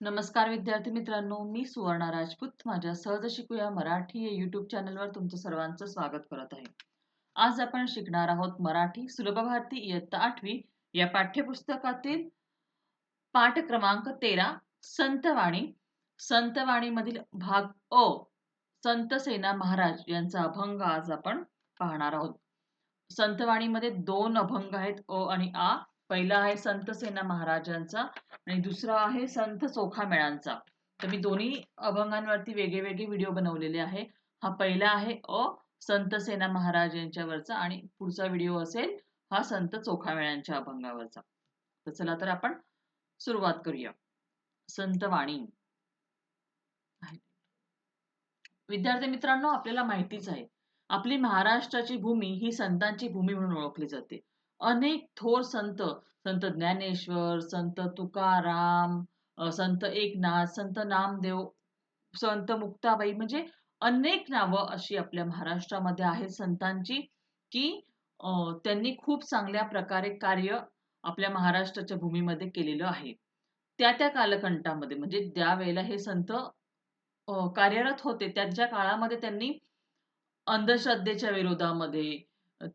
नमस्कार विद्यार्थी मित्रांनो, मी सुवर्णा राजपूत माझ्या सहज शिकूया मराठी या युट्यूब चॅनलवर तुमचं सर्वांचं स्वागत करत आहे. आज आपण शिकणार आहोत मराठी सुलभ भारती इयत्ता 8वी या पाठ्यपुस्तकातील पाठ क्रमांक 13 संतवाणी. संतवाणी मधील भाग अ संत सेना महाराज यांचा अभंग आज आपण पाहणार आहोत. संतवाणीमध्ये दोन अभंग आहेत अ आणि आ. पहिला आहे संत सेना महाराजांचा आणि दुसरा आहे संत चोखामेळांचा. तर मी दोन्ही अभंगांवरती वेगळे वेगळे व्हिडिओ बनवलेले आहे. हा पहिला आहे अ संत सेना महाराज यांच्यावरचा आणि पुढचा व्हिडिओ असेल हा संत चोखामेळ्यांच्या अभंगावरचा. तर चला तर आपण सुरुवात करूया. संतवाणी. विद्यार्थी मित्रांनो, आपल्याला माहितीच आहे आपली महाराष्ट्राची भूमी ही संतांची भूमी म्हणून ओळखली जाते. अनेक थोर संत, संत ज्ञानेश्वर, संत तुकाराम, संत एकनाथ, संत नामदेव, संत मुक्ताबाई म्हणजे अनेक नावं अशी आपल्या महाराष्ट्रामध्ये आहेत संतांची की त्यांनी खूप चांगल्या प्रकारे कार्य आपल्या महाराष्ट्राच्या भूमीमध्ये केलेलं आहे. त्या त्या कालखंडामध्ये म्हणजे ज्या वेळेला हे संत कार्यरत होते त्यांच्या काळामध्ये त्यांनी अंधश्रद्धेच्या विरोधामध्ये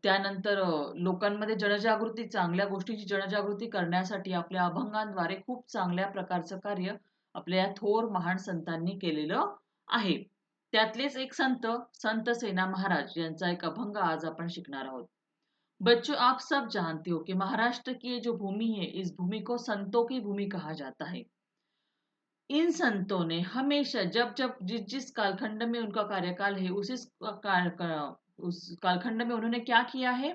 त्यानंतर लोकांमध्ये जनजागृती चांगल्या गोष्टीची जनजागृती करण्यासाठी आपल्या अभंगांद्वारे खूप चांगल्या प्रकारचं कार्य आपल्या या थोर महान संतांनी केलेलं आहे. त्यातलेच एक संत संत सेना महाराज यांचा एक अभंग आज आपण शिकणार आहोत. बच्चों, आप सब जानते हो कि महाराष्ट्र की ये जो भूमि है इस भूमि को संतों की भूमि कहा जाता है. इन संतों ने हमेशा जब जब जिस जिस कालखंड में उनका कार्यकाल है उस कालखंड में उन्होंने क्या किया है,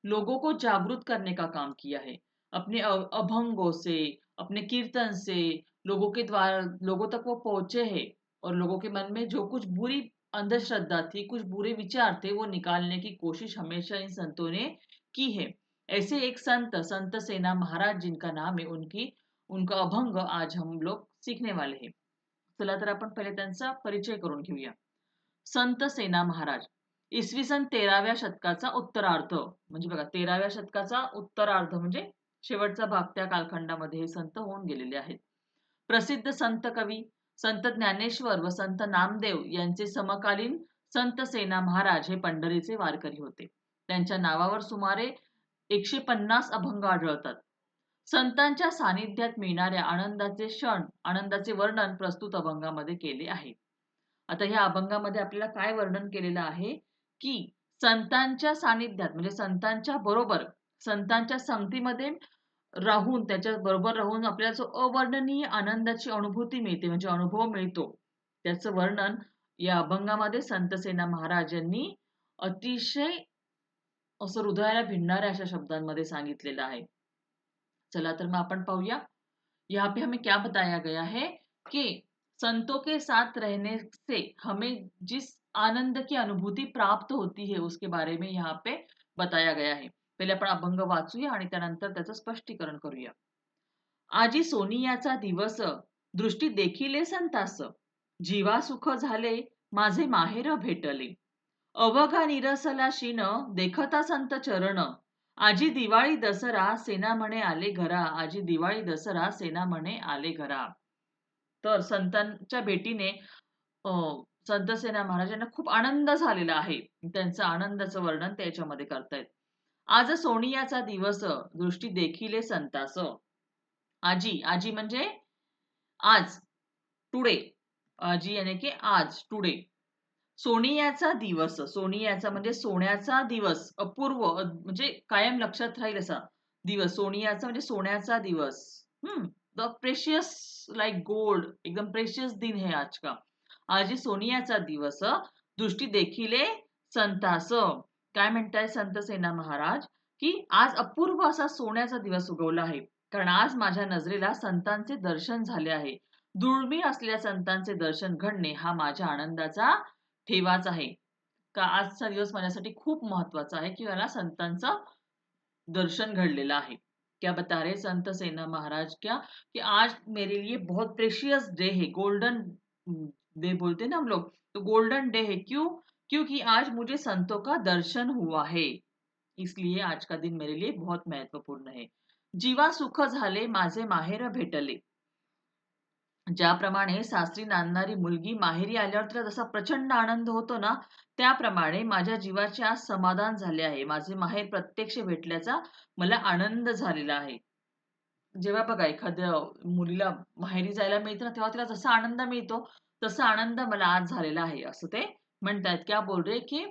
लोगों को जागरूक करने का काम किया है. अपने अभंगों से, अपने कीर्तन से लोगों के द्वारा लोगों तक वो पहुंचे हैं और लोगों के मन में जो कुछ बुरी अंधश्रद्धा थी, कुछ बुरे विचार थे, वो निकालने की कोशिश हमेशा इन संतों ने की है. ऐसे एक संत संत सेना महाराज जिनका नाम है उनका अभंग आज हम लोग सीखने वाले हैं. चला तर आपण पहिले त्यांचा परिचय करून घेऊया. संत सेना महाराज इसवी सन 13व्या शतकाचा उत्तरार्ध म्हणजे बघा 13व्या शतकाचा उत्तरार्ध म्हणजे शेवटचा भाग त्या कालखंडामध्ये हे संत होऊन गेलेले आहेत. प्रसिद्ध संत कवी संत ज्ञानेश्वर व संत नामदेव यांचे समकालीन संत सेना महाराज हे पंढरीचे वारकरी होते. त्यांच्या नावावर सुमारे 150 अभंग आढळतात. संतांच्या सानिध्यात मिळणाऱ्या आनंदाचे क्षण, आनंदाचे वर्णन प्रस्तुत अभंगामध्ये केले आहे. आता ह्या अभंगामध्ये आपल्याला काय वर्णन केलेलं आहे की संतांच्या सानिध्यात म्हणजे संतांच्या बरोबर, संतांच्या संगतीमध्ये राहून त्याच्या बरोबर राहून आपल्याला जो अवर्णनीय आनंदाची अनुभूती मिळते म्हणजे अनुभव मिळतो, त्याचं वर्णन या अभंगामध्ये संत सेना महाराज यांनी अतिशय असं हृदयाला भिडणाऱ्या अशा शब्दांमध्ये सांगितलेलं आहे. चला तर मग आपण पाहूया. यहाँ पे हमें क्या बताया गया है कि संतों के साथ रहने से हमें जिस आनंद की अनुभूती प्राप्त होती है उसके बारे में यहाँ पे बताया गया है. पहिले आपण अभंग वाचूया आणि त्यानंतर त्याचं स्पष्टीकरण करूया. आजी सोनियाचा दिवस दृष्टी देखिले संतास जीवा सुख झाले माझे माहेर भेटले अवघा निरसला शीन देखता संत चरण आजी दिवाळी दसरा सेना म्हणे आले घरा आजी दिवाळी दसरा सेना म्हणे आले घरा. तर संतांच्या भेटीने संत सेना महाराजांना खूप आनंद झालेला आहे. त्यांचं आनंदाचं वर्णन त्याच्यामध्ये करतायत. आज सोनियाचा दिवस दृष्टी देखिले संतास. आजी आजी म्हणजे आज, टुडे. आजी यानी की आज, टुडे. सोनियाचा दिवस, सोनियाचा म्हणजे सोन्याचा दिवस, अपूर्व म्हणजे कायम लक्षात राहील असा दिवस. सोनियाचा म्हणजे सोन्याचा दिवस. द प्रेशियस लाइक गोल्ड, एकदम प्रेशियस दिन है आज का. आज सोनियाचा दिवस दृष्टी देखिले संतास. काय म्हणताय संत सेना महाराज की आज अपूर्व असा सोन्याचा दिवस उगवला आहे कारण आज माझ्या नजरेला संतांचे दर्शन झाले आहे. दुर्मिळ असलेल्या संतांचे दर्शन घडणे हा माझ्या आनंदाचा ठेवाच आहे. का आजचा दिवस माझ्यासाठी खूप महत्वाचा आहे की मला संतांचं दर्शन घडलेलं आहे. क्या बता रहे संत सेना महाराज क्या कि आज मेरे लिए बहुत प्रेशियस डे है, गोल्डन डे बोलते ना हम लोग, तो गोल्डन डे है. क्यों? क्योंकि आज मुझे संतों का दर्शन हुआ है, इसलिए आज का दिन मेरे लिए बहुत महत्वपूर्ण है. जीवा सुख झाले माझे माहेर भेटले. ज्याप्रमाणे सासरी नांदणारी मुलगी माहेरी आल्यावर तिला जसा प्रचंड आनंद होतो ना, त्याप्रमाणे माझ्या जीवाचे आज समाधान झाले आहे. माझे माहेर प्रत्यक्ष भेटल्याचा मला आनंद झालेला आहे. जेव्हा बघा एखाद्या मुलीला माहेरी जायला मिळतं ना, तेव्हा तिला जसा आनंद मिळतो, तसा आनंद मला आज झालेला आहे, असं ते म्हणतायत. क्या बोल रहे कि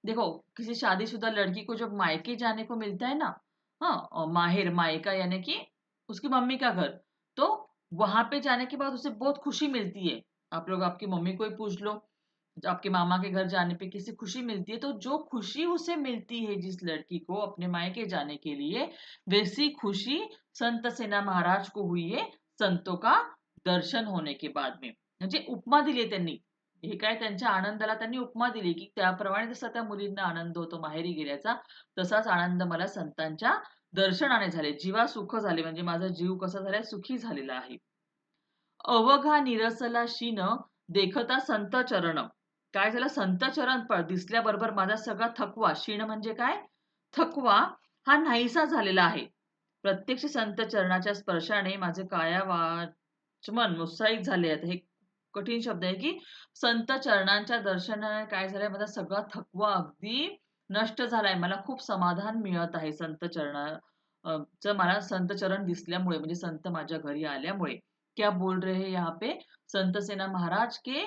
देखो, किसी शादीशुदा लड़की को जब मायके जाने को मिलता है ना, हाँ, माहेर मायका यानी कि उसकी मम्मी का घर, तो वहां पे जाने के बाद उसे बहुत खुशी मिलती है। आप लोग आपकी मम्मी को ही पूछ लो, आपके मामा के घर जाने पे किसी खुशी मिलती है, तो जो खुशी उसे मिलती है जिस लड़की को अपने मायके जाने के लिए, वैसी खुशी संत सेना महाराज को हुई है संतों का दर्शन होने के बाद में. म्हणजे उपमा दिली आहे त्यांनी. हे काय त्यांच्या आनंदाला त्यांनी उपमा दिली की त्याप्रमाणे जसा त्या मुलींना आनंद होतो माहेरी गेल्याचा, तसाच आनंद मला संतांच्या दर्शनाने झाले. जीवा सुख झाले, म्हणजे माझा जीव कसा झालाय, सुखी झालेला आहे. अवघा निरसला शीन देखता संत चरण. काय झालं, संत चरण दिसल्याबरोबर माझा सगळा थकवा, शीण म्हणजे काय, थकवा, हा नाहीसा झालेला आहे. प्रत्यक्ष संत चरणाच्या स्पर्शाने माझे काया वाचमन उत्साहित झाले आहेत. हे कठीण शब्द आहे की संत चरणांच्या दर्शनाने काय झालंय, माझा सगळा थकवा अगदी नष्ट झालाय. मला खूप समाधान मिळत आहे संत चरणा च मला संत चरण दिसल्यामुळे, म्हणजे संत माझ्या घरी आल्यामुळे. क्या बोल रहे हैं यहाँ पे, संत सेना महाराज के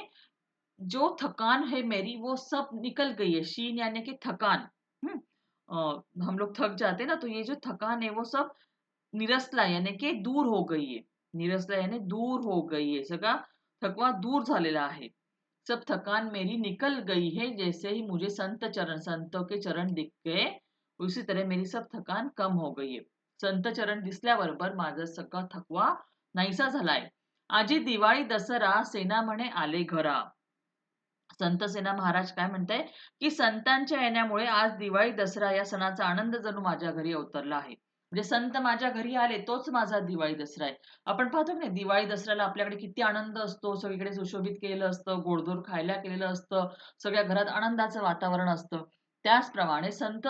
जो थकान है मेरी वो सब निकल गई है। शीन यानी कि थकान। हम्म, हम लोग थक जाते हैं ना, तो ये जो थकान है वो सब निरसला यानी कि दूर हो गई है. निरसला यानी दूर हो गई है, सगळा थकवा दूर झालेला आहे. सब थकान मेरी निकल गई है, जैसे ही मुझे संत चरण, संतों के चरण दिख गए, उसी तरह मेरी सब थकान कम हो गई है. संत चरण दिसल्याबरोबर माझा सगळा थकवा नाहीसा झालाय. आजी दिवाळी दसरा सेना म्हणे आले घरा. संत सेना महाराज काय म्हणताय की संतांच्या येण्यामुळे आज दिवाळी दसरा या सणाचा आनंद जणू माझ्या घरी अवतरला आहे. म्हणजे संत माझ्या घरी आले तोच माझा दिवाळी दसरा आहे. आपण पाहतो की दिवाळी दसऱ्याला आपल्याकडे किती आनंद असतो, सगळीकडे सुशोभित केलेलं असतं, गोडधोड खायला केलेलं असतं, सगळ्या घरात आनंदाचं वातावरण असतं. त्याचप्रमाणे संत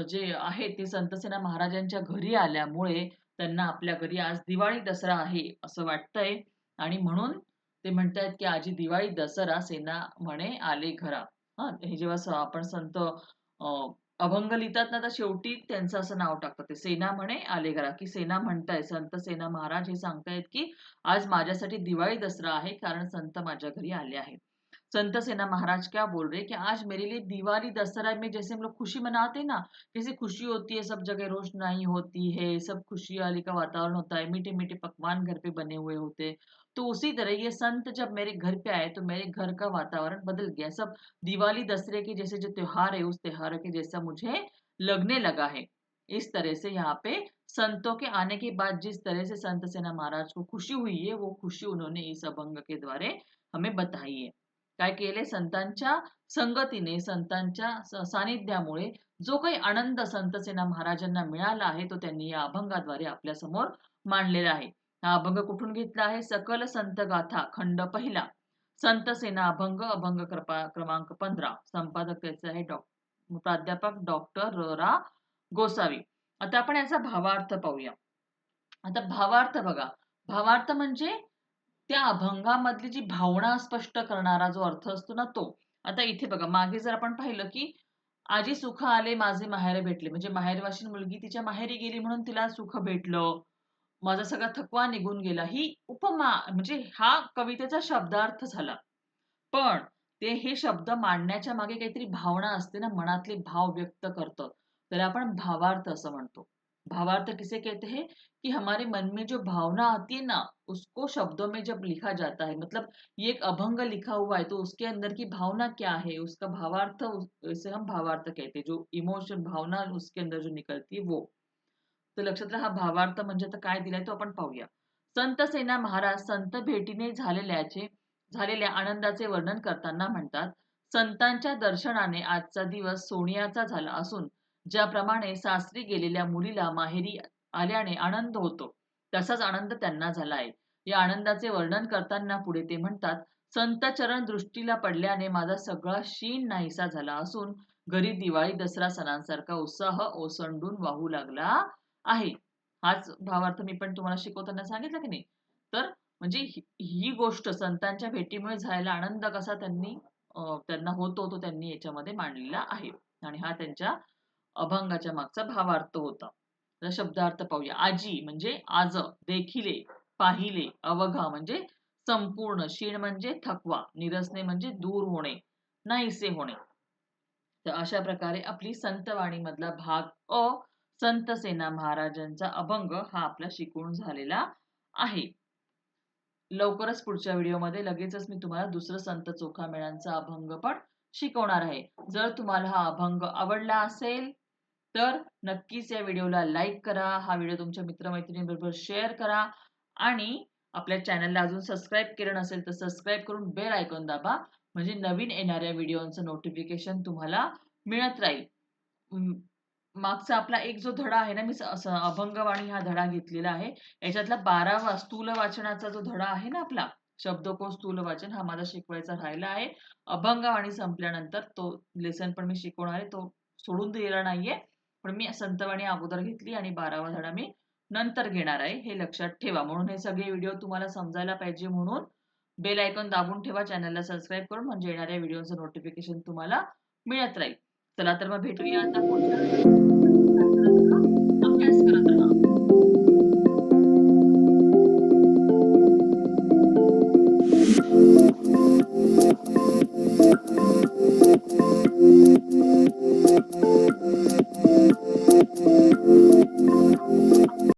जे आहेत ते संतसेना महाराजांच्या घरी आल्यामुळे त्यांना आपल्या घरी आज दिवाळी दसरा आहे असं वाटतंय, आणि म्हणून ते म्हणतायत की आजी दिवाळी दसरा सेना म्हणे आले घरा. हा, हे जेव्हा आपण संत अभंग लिहितात ना, तर शेवटी त्यांचं असं नाव टाकतात, ते सेना म्हणे आले घरा, की सेना म्हणताय, संत सेना महाराज हे सांगतायत की आज माझ्यासाठी दिवाळी दसरा आहे, कारण संत माझ्या घरी आले आहेत. संत सेना महाराज क्या बोल रहे हैं कि आज मेरे लिए दिवाली दशहरा में जैसे हम लोग खुशी मनाते हैं ना, जैसे खुशी होती है, सब जगह रोशनाई होती है, सब खुशहाली का वातावरण होता है, मीठे मीठे पकवान घर पे बने हुए होते हैं, तो उसी तरह ये संत जब मेरे घर पे आए तो मेरे घर का वातावरण बदल गया। सब दिवाली दशहरे के जैसे जो त्योहार है उस त्योहार के जैसा मुझे लगने लगा है। इस तरह से यहाँ पे संतों के आने के बाद जिस तरह से संत सेना महाराज को खुशी हुई है, वो खुशी उन्होंने इस अभंग के द्वारे हमें बताई है. काय केले, संतांच्या संगतीने, संतांच्या सानिध्यामुळे जो काही आनंद संत सेना महाराजांना मिळाला आहे, तो त्यांनी या अभंगाद्वारे आपल्या समोर मांडलेला आहे. हा अभंग कुठून घेतला आहे? सकल संत गाथा खंड पहिला, संत सेना अभंग, अभंग क्रमांक 15. संपादक त्याचे आहे प्राध्यापक डॉक्टर रा गोसावी. आता आपण याचा भावार्थ पाहूया. आता भावार्थ बघा, भावार्थ म्हणजे त्या अभंगामधली जी भावना स्पष्ट करणारा जो अर्थ असतो ना, तो. आता इथे बघा, मागे जर आपण पाहिलं की आजी सुख आले माझे माहेर भेटले, म्हणजे माहेरवाशीन मुलगी तिच्या माहेरी गेली म्हणून तिला सुख भेटलं, माझा सगळा थकवा निघून गेला, ही उपमा, म्हणजे हा कवितेचा शब्दार्थ झाला. पण ते हे शब्द मांडण्याच्या मागे काहीतरी भावना असते ना, मनातले भाव व्यक्त करतं, त्याला आपण भावार्थ असं म्हणतो. भावार्थ किसे कहते हैं कि हमारे मन में जो भावना आती है ना, उसको शब्दों में जब लिखा जाता है, मतलब ये एक अभंग लिखा हुआ है तो उसके अंदर की भावना क्या है, उसका भावार्थ, इसे हम भावार्थ कहते हैं, जो इमोशन भावना उसके अंदर जो निकलती है वो. तर लक्षात राहा, भावार्थ म्हणजे आता काय दिलाय तो आपण पाहूया. संत सेना महाराज संत भेटीने झालेल्या आनंदाचे वर्णन करताना म्हणतात, संतांच्या दर्शनाने आजचा दिवस सोनियाचा झाला असून ज्याप्रमाणे सासरी गेलेल्या मुलीला माहेरी आल्याने आनंद होतो, तसाच आनंद त्यांना झाला आहे. या आनंदाचे वर्णन करताना पुढे ते म्हणतात, संत चरण दृष्टीला पडल्याने माझा सगळा शीण नाहीसा झाला असून घरी दिवाळी दसरा सणांसारखा उत्साह ओसंडून वाहू लागला आहे. हाच भावार्थ मी पण तुम्हाला शिकवताना सांगितलं की नाही. तर म्हणजे ही गोष्ट संतांच्या भेटीमुळे झालेला आनंद कसा त्यांना होतो तो त्यांनी याच्यामध्ये मांडलेला आहे. आणि हा त्यांच्या अभंगाच्या मागचा भावार्थ होता. तर शब्दार्थ पाहूया. आजी म्हणजे आज, देखिले, पाहिले, अवघा म्हणजे संपूर्ण, क्षीण म्हणजे थकवा, निरसने म्हणजे दूर होणे, नाहीसे होणे. तर अशा प्रकारे आपली संतवाणी मधला भाग संत सेना महाराजांचा अभंग हा आपला शिकवून झालेला आहे. लवकरच पुढच्या व्हिडिओमध्ये लगेचच मी तुम्हाला दुसरं संत चोखामेळ्यांचा अभंग पण शिकवणार आहे. जर तुम्हाला हा अभंग आवडला असेल, तर नक्कीच या व्हिडिओला लाईक करा. हा व्हिडिओ तुमच्या मित्र-मैत्रिणींबरोबर शेअर करा आणि आपल्या चॅनलला अजून सबस्क्राईब केलं नसेल, तर सबस्क्राईब करून बेल आयकॉन दाबा. म्हणजे नवीन येणाऱ्या व्हिडिओचं नोटिफिकेशन तुम्हाला मिळत राहील. अं, मागचा आपला एक जो धडा आहे ना, मी अभंगवाणी हा धडा घेतलेला आहे. याच्यातला 12वा स्थूल वाचनाचा जो धडा आहे ना आपला, शब्दकोश स्थूल वाचन हा माझा शिकवायचा राहिला आहे. अभंगवाणी संपल्यानंतर तो लेसन पण मी शिकवणार आहे. तो सोडून दिलेला नाहीये. पण मी संतवाणी अगोदर घेतली आणि 12वा धडा मी नंतर घेणार आहे. हे लक्षात ठेवा. म्हणून हे सगळे व्हिडिओ तुम्हाला समजायला पाहिजे म्हणून बेल आयकॉन दाबून ठेवा. चॅनलला सबस्क्राईब करून म्हणजे येणाऱ्या व्हिडिओचं नोटिफिकेशन तुम्हाला मिळत राहील. चला तर मग भेटूया आता पुढच्या व्हिडिओमध्ये. अभ्यास करत राहा.